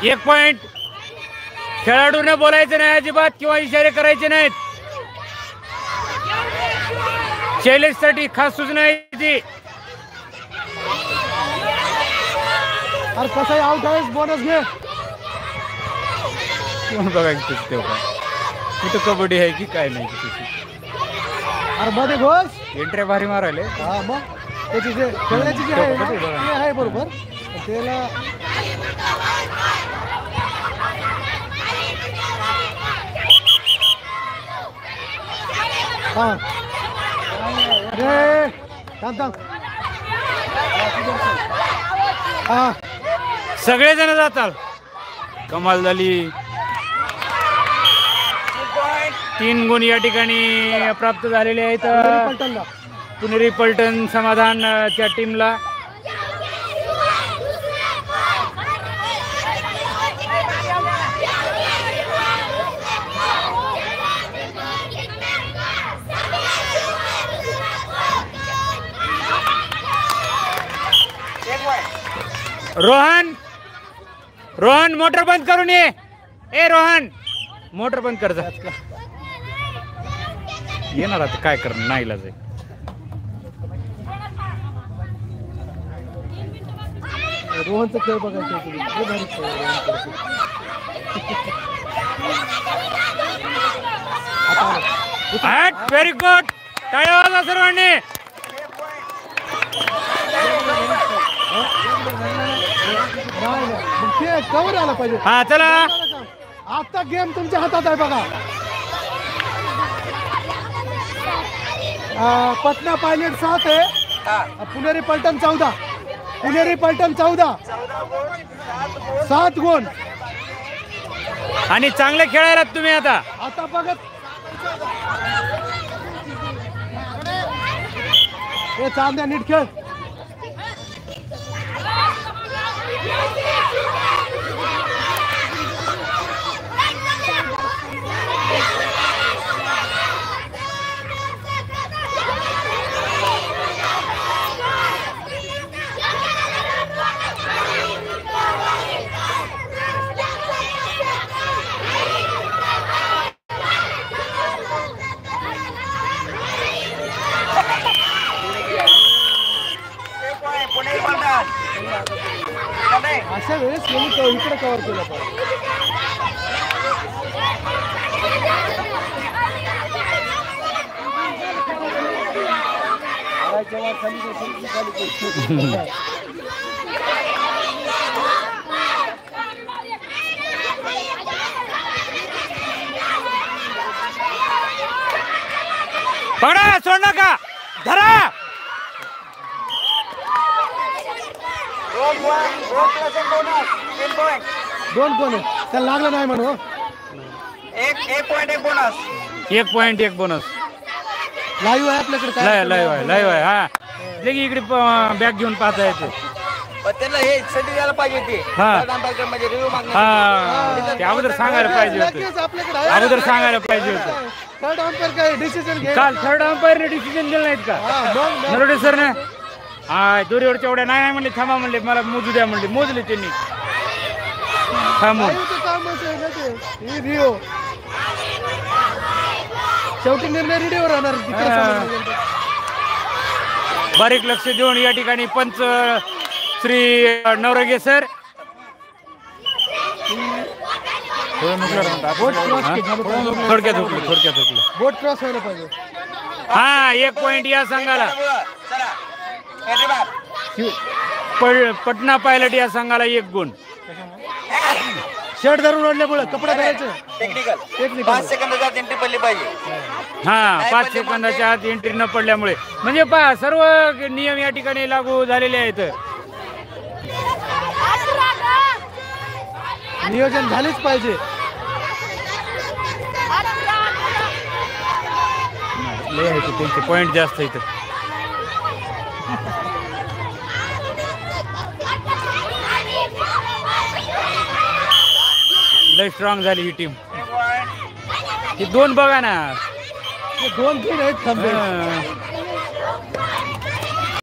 1 point. खेळाडूने बोलायचं नाही अजिबात किंवा इशारे करायचे नाहीत. चॅलेंजसाठी खास सूचना आहे ती. अरे कसं आउट आहे बोनस घे. कोण बघायचं तेव्हा कुठं कबड्डी आहे की काय नाही तिथे. अरे मध्ये घोष एंट्री भारी मारायले. हा मग त्याची जे खेळण्याची जी आहे ना, ते आहे बरोबर. त्याला हा अरे थांब थांब. हा सगळेजण जातात. कमाल झाली. 3 गुण या ठिकाणी प्राप्त झालेले आहेत पुणेरी पलटण समाधानच्या टीमला. रोहन रोहन मोटर बंद करून ये. ए रोहन मोटर बंद कर जा. येणार आता काय करणार नाही इलाज आहे. रोहनचा खेळ बघायचा. Very good. टाळ्या वाजवा सर्वांनी. कवर आला पाहिजे. हा चला आता गेम तुमच्या हातात आहे बघा. पटना पायलट 7 आहे. पुणेरी पलटण 14. पुणेरी पलटण 14. 7 गुण. आणि चांगले खेळायला तुम्ही आता. आता बघत हे चांद्या नीट खेळ. अशा वेळेस इकडे कव्हर केलं पाहिजे. पकडा सोड नका. धरा. दोन कोण आहे त्याला लागलं नाही म्हणून. 1 point 1 bonus. 1 point 1 bonus. Live आहे आपल्याकडे. लाईव्ह आहे. हा लगे इकडे बॅग घेऊन पाहता येते. त्यांना हे संधी द्यायला पाहिजे ते. म्हणजे रिव्ह्यू हा ते अगोदर सांगायला पाहिजे होतं. अगोदर सांगायला पाहिजे होतं. थर्ड अंपायर काय डिसिजन घे. काल थर्ड अंपायरने डिसिजन दिलं नाहीत का नरोडे सरने. हा दोरीवरच्या एवढ्या नाही म्हणले. थांबा म्हणले मला मोजू द्या म्हणले. मोजले त्यांनी थांबून. शेवटी निर्णय रेडिओवर राहणार. बारीक लक्ष देऊन या ठिकाणी पंच श्री नवरगे सर. थोडक्यात हुकलं. बोट क्रॉस व्हायला पाहिजे. हा 1 पॉइंट या संघाला. पटना पायलट या संघाला 1 गुण. शर्ट धरून ओढल्यामुळे कपडे घालायचं. टेक्निकल 5 सेकंदाच्या आत एंट्री पडली पाहिजे. हा 5 सेकंदाच्या आत एंट्री न पडल्यामुळे म्हणजे पहा सर्व नियम या ठिकाणी लागू झालेले आहेत. नियोजन झालेच पाहिजे. त्यांचे पॉइंट जास्त आहेत. लय स्ट्रॉंग झाली ही टीम. ही 2 बघा ना. 2 खेळ आहेत.